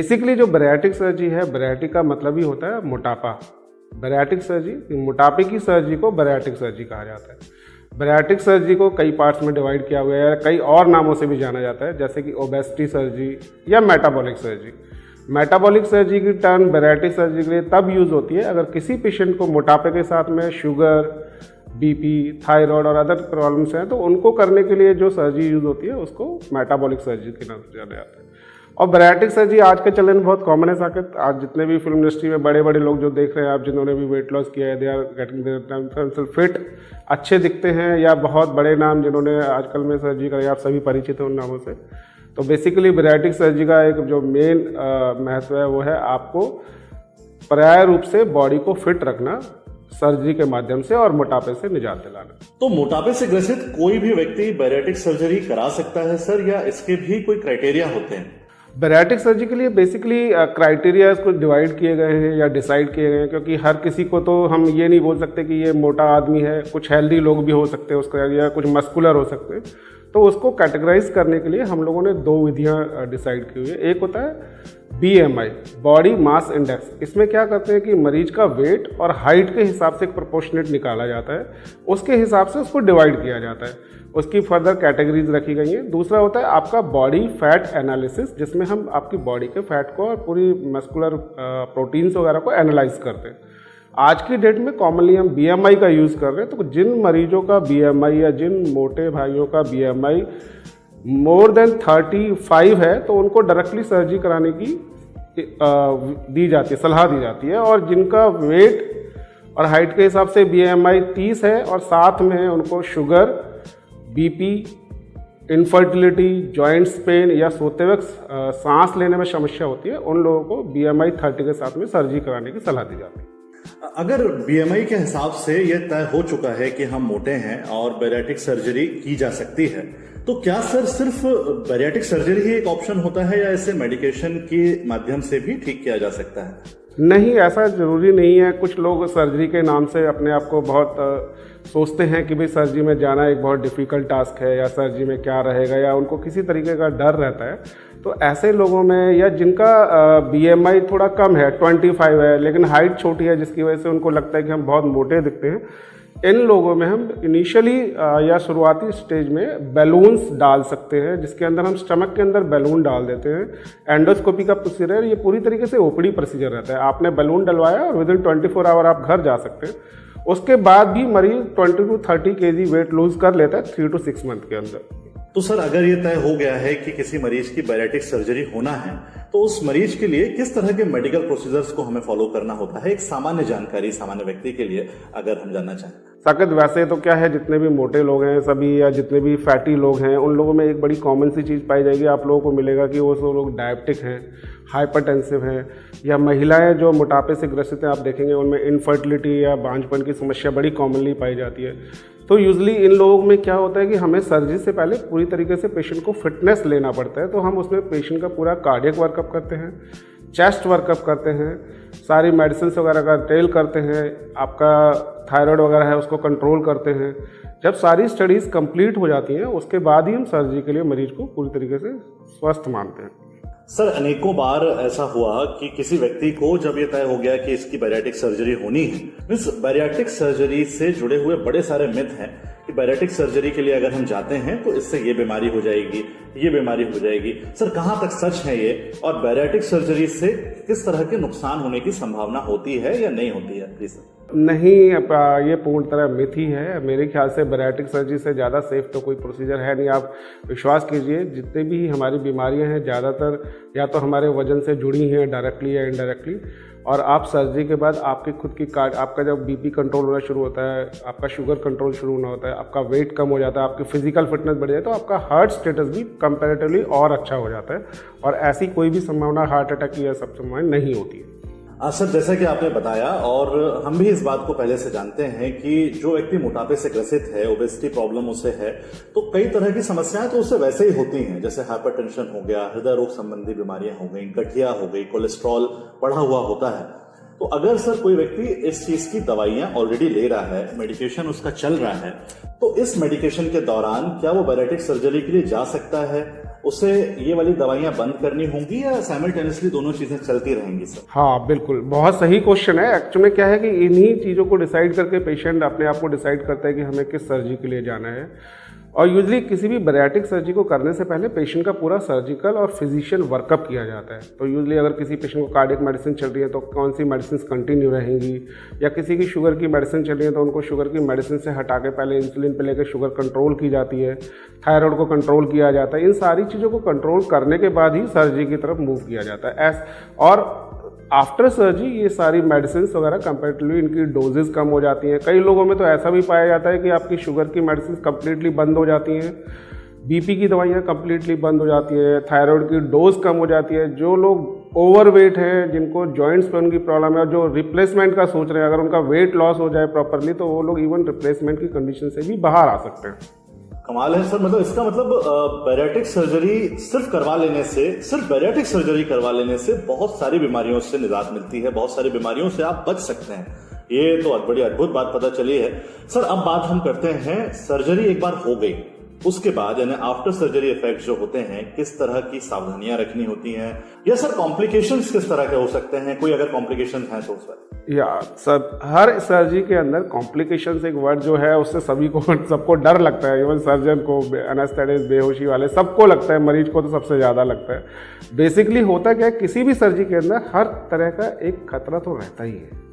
Basically जो bariatric surgery है, bariatric का मतलब ही होता है मोटापा। बैरिएट्रिक सर्जरी, मोटापे की सर्जरी को बैरिएट्रिक सर्जरी कहा जाता है। बैरिएट्रिक सर्जरी को कई पार्ट्स में डिवाइड किया हुआ है, कई और नामों से भी जाना जाता है, जैसे कि ओबेसिटी सर्जरी या मेटाबॉलिक सर्जरी। मेटाबॉलिक सर्जरी की टर्म बैरिएट्रिक सर्जरी के लिए तब यूज़ होती है अगर किसी पेशेंट को मोटापे के साथ में शुगर, बीपी, थायराइड और अदर प्रॉब्लम्स हैं, तो उनको करने के लिए जो सर्जरी यूज़ होती है उसको मेटाबॉलिक सर्जरी के नाम से जाना जाता है। और बैरिएट्रिक सर्जरी आज के चलन में बहुत कॉमन है साकिब। आज जितने भी फिल्म इंडस्ट्री में बड़े बड़े लोग जो देख रहे हैं आप, जिन्होंने भी वेट लॉस किया है, दे आर गेटिंग फिट, अच्छे दिखते हैं, या बहुत बड़े नाम जिन्होंने आजकल में सर्जरी कराई, आप सभी परिचित हैं उन नामों से। तो बेसिकली बैरिएट्रिक सर्जरी का एक जो मेन महत्व है वो है आपको पर्याय रूप से बॉडी को फिट रखना सर्जरी के माध्यम से और मोटापे से निजात दिलाना। तो मोटापे से ग्रसित कोई भी व्यक्ति बैरिएट्रिक सर्जरी करा सकता है सर, या इसके भी कोई क्राइटेरिया होते हैं? बैरिएट्रिक सर्जरी के लिए बेसिकली क्राइटेरिया कुछ डिवाइड किए गए हैं या डिसाइड किए गए हैं, क्योंकि हर किसी को तो हम ये नहीं बोल सकते कि ये मोटा आदमी है। कुछ हेल्दी लोग भी हो सकते हैं उसका, या कुछ मस्कुलर हो सकते हैं। तो उसको कैटेगराइज करने के लिए हम लोगों ने दो विधियां डिसाइड की हुई है। एक होता है BMI, बॉडी मास इंडेक्स। इसमें क्या करते हैं कि मरीज का वेट और हाइट के हिसाब से एक प्रोपोर्शनेट निकाला जाता है, उसके हिसाब से उसको डिवाइड किया जाता है, उसकी फर्दर कैटेगरीज रखी गई हैं। दूसरा होता है आपका बॉडी फैट एनालिसिस, जिसमें हम आपकी बॉडी के फैट को और पूरी मस्कुलर प्रोटीन्स वगैरह को एनालाइज करते हैं। आज की डेट में कॉमनली हम BMI का यूज़ कर रहे हैं। तो जिन मरीजों का BMI या जिन मोटे भाइयों का BMI मोर देन 35 है, तो उनको डायरेक्टली सर्जरी कराने की दी जाती है, सलाह दी जाती है। और जिनका वेट और हाइट के हिसाब से BMI 30 है और साथ में उनको sugar, BP, infertility, joints pain या सोते वक्त सांस लेने में समस्या होती है, उन लोगों को BMI 30 के साथ में सर्जरी कराने की सलाह दी जाती है। अगर BMI के हिसाब से यह तय हो चुका है कि हम मोटे हैं और बैरिएट्रिक सर्जरी की जा सकती है, तो क्या सर सिर्फ बैरिएट्रिक सर्जरी ही एक ऑप्शन होता है, या इसे मेडिकेशन के माध्यम से भी ठीक किया जा सकता है? नहीं, ऐसा ज़रूरी नहीं है। कुछ लोग सर्जरी के नाम से अपने आप को बहुत सोचते हैं कि भाई सर्जरी में जाना एक बहुत डिफ़िकल्ट टास्क है, या सर्जरी में क्या रहेगा, या उनको किसी तरीके का डर रहता है। तो ऐसे लोगों में, या जिनका BMI थोड़ा कम है, 25 है, लेकिन हाइट छोटी है, जिसकी वजह से उनको लगता है कि हम बहुत मोटे दिखते हैं, इन लोगों में हम इनिशियली या शुरुआती स्टेज में बैलून्स डाल सकते हैं, जिसके अंदर हम स्टमक के अंदर बैलून डाल देते हैं। एंडोस्कोपी का प्रोसीजर, ये पूरी तरीके से OPD प्रोसीजर रहता है। आपने बैलून डलवाया और विदिन 24 आवर आप घर जा सकते हैं। उसके बाद भी मरीज 20 to 30 kg वेट लूज कर लेता है 3 to 6 मंथ के अंदर। तो सर अगर ये तय हो गया है कि किसी मरीज की बैरिएट्रिक सर्जरी होना है, तो उस मरीज के लिए किस तरह के मेडिकल प्रोसीजर्स को हमें फॉलो करना होता है? एक सामान्य जानकारी सामान्य व्यक्ति के लिए अगर हम जानना चाहें। साकिब, वैसे तो क्या है, जितने भी मोटे लोग हैं सभी, या जितने भी फैटी लोग हैं, उन लोगों में एक बड़ी कॉमन सी चीज़ पाई जाएगी, आप लोगों को मिलेगा कि वो सब लोग डायबिटिक हैं, हाइपरटेंसिव हैं, या महिलाएं जो मोटापे से ग्रसित हैं, आप देखेंगे उनमें इनफर्टिलिटी या बांझपन की समस्या बड़ी कॉमनली पाई जाती है। तो यूजली इन लोगों में क्या होता है कि हमें सर्जरी से पहले पूरी तरीके से पेशेंट को फिटनेस लेना पड़ता है। तो हम उसमें पेशेंट का पूरा कार्डियक वर्कअप करते हैं, चेस्ट वर्कअप करते हैं, सारी मेडिसिन वगैरह का ट्रेल करते हैं, आपका थायराइड वगैरह है उसको कंट्रोल करते हैं। जब सारी स्टडीज़ कंप्लीट हो जाती हैं, उसके बाद ही हम सर्जरी के लिए मरीज को पूरी तरीके से स्वस्थ मानते हैं। सर अनेकों बार ऐसा हुआ कि किसी व्यक्ति को जब ये तय हो गया कि इसकी बैरिएट्रिक सर्जरी होनी है, मींस बैरिएट्रिक सर्जरी से जुड़े हुए बड़े सारे मिथ हैं कि बैरिएट्रिक सर्जरी के लिए अगर हम जाते हैं तो इससे ये बीमारी हो जाएगी, ये बीमारी हो जाएगी। सर कहाँ तक सच है ये, और बैरिएट्रिक सर्जरी से किस तरह के नुकसान होने की संभावना होती है या नहीं होती है? Please sir. नहीं, ये पूर्ण तरह मिथ ही है। मेरे ख्याल से बैरिएट्रिक सर्जरी से ज़्यादा सेफ तो कोई प्रोसीजर है नहीं। आप विश्वास कीजिए, जितने भी हमारी बीमारियां हैं ज़्यादातर या तो हमारे वजन से जुड़ी हैं डायरेक्टली या इनडायरेक्टली, और आप सर्जरी के बाद आपकी खुद की आपका जब BP कंट्रोल होना शुरू होता है, आपका शुगर कंट्रोल शुरू होना होता है, आपका वेट कम हो जाता है, आपकी फिजिकल फिटनेस बढ़ जाती है, तो आपका हार्ट स्टेटस भी कंपैरेटिवली और अच्छा हो जाता है, और ऐसी कोई भी संभावना हार्ट अटैक की या सब संभावना नहीं होती है। सर जैसा कि आपने बताया, और हम भी इस बात को पहले से जानते हैं कि जो व्यक्ति मोटापे से ग्रसित है, ओबेसिटी प्रॉब्लम उसे है, तो कई तरह की समस्याएं तो उससे वैसे ही होती हैं, जैसे हाइपरटेंशन हो गया, हृदय रोग संबंधी बीमारियां हो गई, गठिया हो गई, कोलेस्ट्रॉल बढ़ा हुआ होता है। तो अगर सर कोई व्यक्ति इस चीज की दवाइयां ऑलरेडी ले रहा है, मेडिकेशन उसका चल रहा है, तो इस मेडिकेशन के दौरान क्या वो बैरिएट्रिक सर्जरी के लिए जा सकता है? उसे ये वाली दवाइयां बंद करनी होंगी या साइमल्टेनियसली दोनों चीजें चलती रहेंगी सर? हाँ बिल्कुल, बहुत सही क्वेश्चन है। एक्चुअली में क्या है कि इन्हीं चीज़ों को डिसाइड करके पेशेंट अपने आप को डिसाइड करता है कि हमें किस सर्जरी के लिए जाना है। और यूजली किसी भी बैरिएट्रिक सर्जरी को करने से पहले पेशेंट का पूरा सर्जिकल और फिजिशियन वर्कअप किया जाता है। तो यूजली अगर किसी पेशेंट को कार्डियक मेडिसिन चल रही है तो कौन सी मेडिसिन कंटिन्यू रहेंगी, या किसी की शुगर की मेडिसिन चल रही है तो उनको शुगर की मेडिसिन से हटा के पहले इंसुलिन पे लेकर शुगर कंट्रोल की जाती है, थायराइड को कंट्रोल किया जाता है। इन सारी चीज़ों को कंट्रोल करने के बाद ही सर्जरी की तरफ मूव किया जाता है। और आफ्टर सर्जरी ये सारी मेडिसिन वगैरह कंपेरेटिवली इनकी डोजेज कम हो जाती हैं। कई लोगों में तो ऐसा भी पाया जाता है कि आपकी शुगर की मेडिसिन कंप्लीटली बंद हो जाती हैं, बीपी की दवाइयाँ कंप्लीटली बंद हो जाती है, थायराइड की डोज कम हो जाती है। जो लोग ओवरवेट हैं, जिनको जॉइंट्स पे उनकी प्रॉब्लम है और जो रिप्लेसमेंट का सोच रहे हैं, अगर उनका वेट लॉस हो जाए प्रॉपरली तो वो लोग इवन रिप्लेसमेंट की कंडीशन से भी बाहर आ सकते हैं। कमाल है सर। मतलब इसका मतलब बैरिएट्रिक सर्जरी सिर्फ बैरिएट्रिक सर्जरी करवा लेने से बहुत सारी बीमारियों से निजात मिलती है, बहुत सारी बीमारियों से आप बच सकते हैं। ये तो बड़ी अद्भुत बात पता चली है सर। अब बात हम करते हैं, सर्जरी एक बार हो गई उसके बाद यानी आफ्टर सर्जरी इफेक्ट जो होते हैं, किस तरह की सावधानियां रखनी होती हैं, या सर कॉम्प्लिकेशंस किस तरह के हो सकते हैं, कोई अगर कॉम्प्लिकेशन है तो सर? या सब हर सर्जरी के अंदर कॉम्प्लिकेशंस एक वर्ड जो है उससे सबको डर लगता है। इवन सर्जन को, एनेस्थेटिस्ट, बेहोशी वाले सबको लगता है, मरीज को तो सबसे ज़्यादा लगता है। बेसिकली होता क्या है, किसी भी सर्जरी के अंदर हर तरह का एक खतरा तो रहता ही है,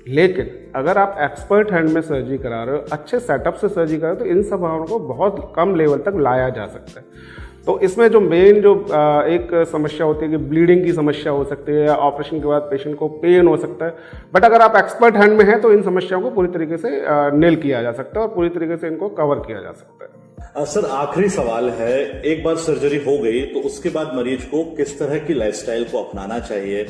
लेकिन अगर आप एक्सपर्ट हैंड में सर्जरी करा रहे हो, अच्छे सेटअप से सर्जरी करा रहे हो, तो इन सब भावनाओं को बहुत कम लेवल तक लाया जा सकता है। तो इसमें जो मेन एक समस्या होती है कि ब्लीडिंग की समस्या हो सकती है, या ऑपरेशन के बाद पेशेंट को पेन हो सकता है। बट अगर आप एक्सपर्ट हैंड में हैं तो इन समस्याओं को पूरी तरीके से नेल किया जा सकता है और पूरी तरीके से इनको कवर किया जा सकता है। सर आखिरी सवाल है, एक बार सर्जरी हो गई तो उसके बाद मरीज को किस तरह की लाइफस्टाइल को अपनाना चाहिए,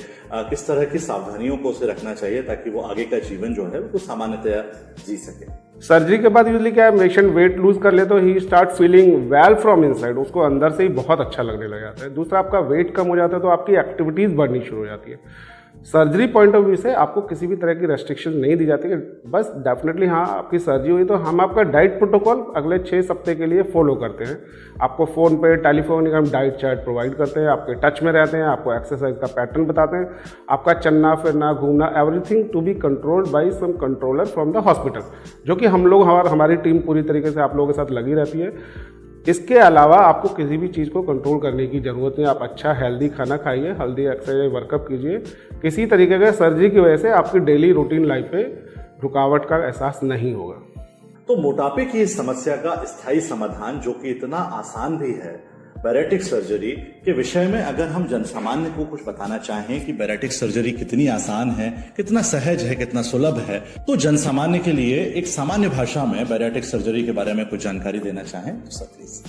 किस तरह की सावधानियों को उसे रखना चाहिए ताकि वो आगे का जीवन जो है वो सामान्यतया जी सके? सर्जरी के बाद यूजली क्या है, पेशेंट वेट लूज कर ले तो ही start feeling well from inside, उसको अंदर से ही बहुत अच्छा लगने लग जाता है। दूसरा, आपका वेट कम हो जाता है तो आपकी एक्टिविटीज़ बढ़नी शुरू हो जाती है। सर्जरी पॉइंट ऑफ व्यू से आपको किसी भी तरह की रेस्ट्रिक्शन नहीं दी जाती है। बस डेफिनेटली हाँ, आपकी सर्जरी हुई तो हम आपका डाइट प्रोटोकॉल अगले 6 हफ्ते के लिए फॉलो करते हैं। आपको फ़ोन पे, टेलीफोन हम डाइट चार्ट प्रोवाइड करते हैं, आपके टच में रहते हैं, आपको एक्सरसाइज का पैटर्न बताते हैं, आपका चलना फिरना घूमना everything to be controlled by some controller from the hospital, जो कि हम लोग हमारी टीम पूरी तरीके से आप लोगों के साथ लगी रहती है। इसके अलावा आपको किसी भी चीज़ को कंट्रोल करने की ज़रूरत नहीं। आप अच्छा हेल्दी खाना खाइए, हेल्दी एक्सरसाइज वर्कअप कीजिए। किसी तरीके का सर्जरी की वजह से आपकी डेली रूटीन लाइफ पे रुकावट का एहसास नहीं होगा। तो मोटापे की इस समस्या का स्थायी समाधान, जो कि इतना आसान भी है, बैरिएट्रिक सर्जरी के विषय में अगर हम जनसामान्य को कुछ बताना चाहें कि बैरिएट्रिक सर्जरी कितनी आसान है, कितना सहज है, कितना सुलभ है, तो जनसामान्य के लिए एक सामान्य भाषा में बैरिएट्रिक सर्जरी के बारे में कुछ जानकारी देना चाहें तो सर प्लीज।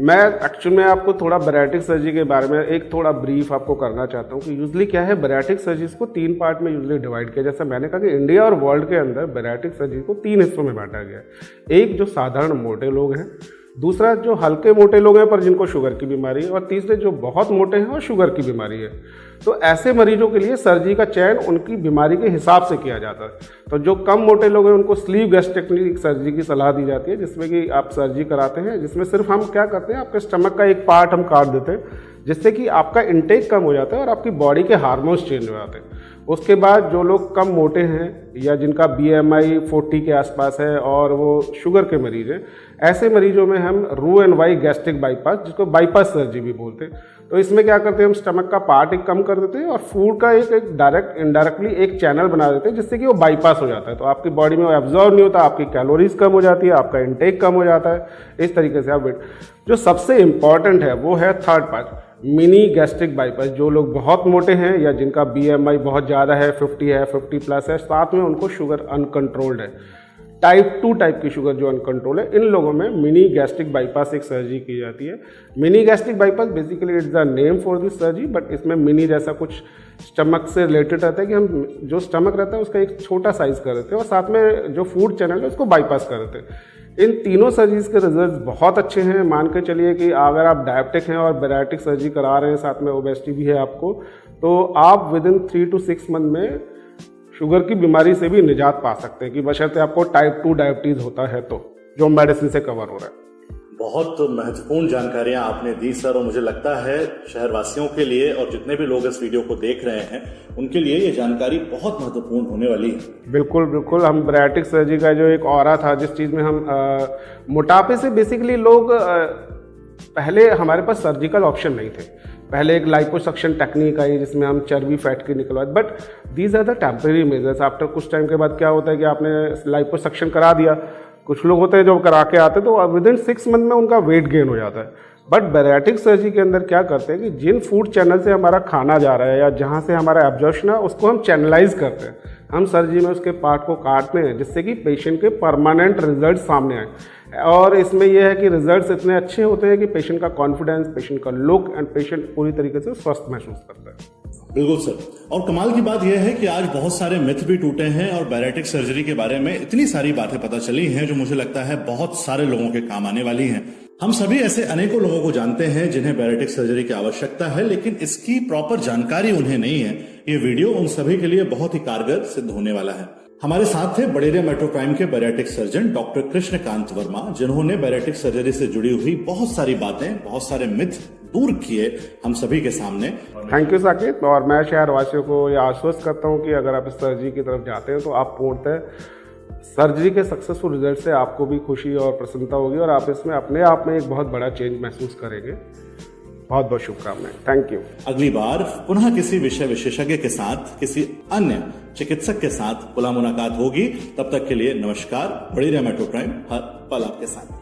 मैं एक्चुअली में आपको थोड़ा बैरिएट्रिक सर्जरी के बारे में एक थोड़ा ब्रीफ आपको करना चाहता हूँ कि यूजली क्या है, बैरिएट्रिक सर्जरीज को 3 पार्ट में यूजली डिवाइड किया। जैसा मैंने कहा कि इंडिया और वर्ल्ड के अंदर बैरिएट्रिक सर्जरी को 3 हिस्सों में बांटा गया है। एक जो साधारण मोटे लोग हैं, दूसरा जो हल्के मोटे लोग हैं पर जिनको शुगर की बीमारी है, और तीसरे जो बहुत मोटे हैं और शुगर की बीमारी है। तो ऐसे मरीजों के लिए सर्जरी का चयन उनकी बीमारी के हिसाब से किया जाता है। तो जो कम मोटे लोग हैं उनको स्लीव गैस्ट्रेक्टमी सर्जरी की सलाह दी जाती है, जिसमें कि आप सर्जरी कराते हैं, जिसमें सिर्फ हम क्या करते हैं, आपके स्टमक का एक पार्ट हम काट देते हैं, जिससे कि आपका इंटेक कम हो जाता है और आपकी बॉडी के हार्मोन्स चेंज हो जाते हैं। उसके बाद जो लोग कम मोटे हैं या जिनका BMI 40 के आसपास है और वो शुगर के मरीज हैं, ऐसे मरीजों में हम Roux-en-Y गैस्ट्रिक बाईपास, जिसको बाईपास सर्जरी भी बोलते हैं, तो इसमें क्या करते हैं, हम स्टमक का पार्ट एक कम कर देते हैं और फूड का एक डायरेक्ट इनडायरेक्टली एक चैनल बना देते हैं, जिससे कि वो बाईपास हो जाता है। तो आपकी बॉडी में वो एब्जॉर्ब नहीं होता, आपकी कैलोरीज कम हो जाती है, आपका इंटेक कम हो जाता है। इस तरीके से आप वेट, जो सबसे इम्पॉर्टेंट है वो है third part, mini gastric bypass. जो लोग बहुत मोटे हैं या जिनका BMI बहुत ज़्यादा है, 50 है, 50+ है, साथ में उनको शुगर अनकंट्रोल्ड है, टाइप 2 टाइप की शुगर जो अनकंट्रोल है, इन लोगों में मिनी गैस्ट्रिक बाईपास एक सर्जरी की जाती है। Mini gastric bypass basically it's the name for this surgery, but इसमें मिनी जैसा कुछ स्टमक से रिलेटेड रहता है कि हम जो स्टमक रहता है उसका एक छोटा साइज कर देते हैं और साथ में जो फूड चैनल है उसको बाईपास कर देते हैं। इन तीनों सर्जरीज के रिजल्ट बहुत अच्छे हैं। मान के चलिए कि अगर आप डायबिटिक हैं और बैरिएट्रिक सर्जरी करा रहे हैं, साथ में ओबेसिटी भी है आपको, तो आप विदिन 3 to 6 मंथ में शुगर की बीमारी से भी निजात पा सकते हैं, कि बशर्ते आपको टाइप 2 डायबिटीज़ होता है तो, जो मेडिसिन से कवर हो रहा है। बहुत महत्वपूर्ण जानकारियां आपने दी सर, और मुझे लगता है शहरवासियों के लिए और जितने भी लोग इस वीडियो को देख रहे हैं उनके लिए ये जानकारी बहुत महत्वपूर्ण होने वाली है। बिल्कुल बिल्कुल। हम बैरिएट्रिक सर्जरी का जो एक ऑरा था, जिस चीज़ में हम मोटापे से बेसिकली लोग पहले हमारे पास सर्जिकल ऑप्शन नहीं थे। पहले एक लाइपोसक्शन टेक्निक आई जिसमें हम चर्बी फैट की निकलवाए, but these are the temporary measures. After कुछ टाइम के बाद क्या होता है कि आपने लाइपोसक्शन करा दिया, कुछ लोग होते हैं जो करा के आते हैं तो विद इन 6 मंथ में उनका वेट गेन हो जाता है। बट बैरिएट्रिक सर्जरी के अंदर क्या करते हैं कि जिन फूड चैनल से हमारा खाना जा रहा है या जहाँ से हमारा एब्जॉर्प्शन है उसको हम चैनलाइज करते हैं। हम सर्जरी में उसके पार्ट को काटते हैं जिससे कि पेशेंट के परमानेंट रिजल्ट सामने आए। और इसमें यह है कि रिजल्ट्स इतने अच्छे होते हैं कि पेशेंट का कॉन्फिडेंस, पेशेंट का लुक एंड पेशेंट पूरी तरीके से स्वस्थ महसूस करता है। बिल्कुल सर, और कमाल की बात यह है कि आज बहुत सारे मिथ भी टूटे हैं और बैरिएट्रिक सर्जरी के बारे में इतनी सारी बातें पता चली हैं जो मुझे लगता है बहुत सारे लोगों के काम आने वाली हैं। हम सभी ऐसे अनेकों लोगों को जानते हैं जिन्हें बैरिएट्रिक सर्जरी की आवश्यकता है, लेकिन इसकी प्रॉपर जानकारी उन्हें नहीं है। ये वीडियो उन सभी के लिए बहुत ही कारगर सिद्ध होने वाला है। हमारे साथ थे बड़ेरिया मेट्रो प्राइम के bariatric surgeon doctor Krishnakant Verma, जिन्होंने बैरिएट्रिक सर्जरी से जुड़ी हुई बहुत सारी बातें, बहुत सारे मिथ दूर किए हम सभी के सामने। Thank you Saqib. और मैं शहरवासियों को यह आश्वस्त करता हूँ कि अगर आप इस सर्जरी की तरफ जाते हैं तो आप पूर्णतः सर्जरी के सक्सेसफुल रिजल्ट से आपको भी खुशी और प्रसन्नता होगी और आप इसमें अपने आप में एक बहुत बड़ा चेंज महसूस करेंगे। बहुत बहुत शुभकामनाएं। Thank you. अगली बार पुनः किसी विषय विशेषज्ञ के साथ, किसी अन्य चिकित्सक के साथ पुनः मुलाकात होगी। तब तक के लिए नमस्कार। बड़ेरिया मेट्रो प्राइम, हर पल आपके साथ।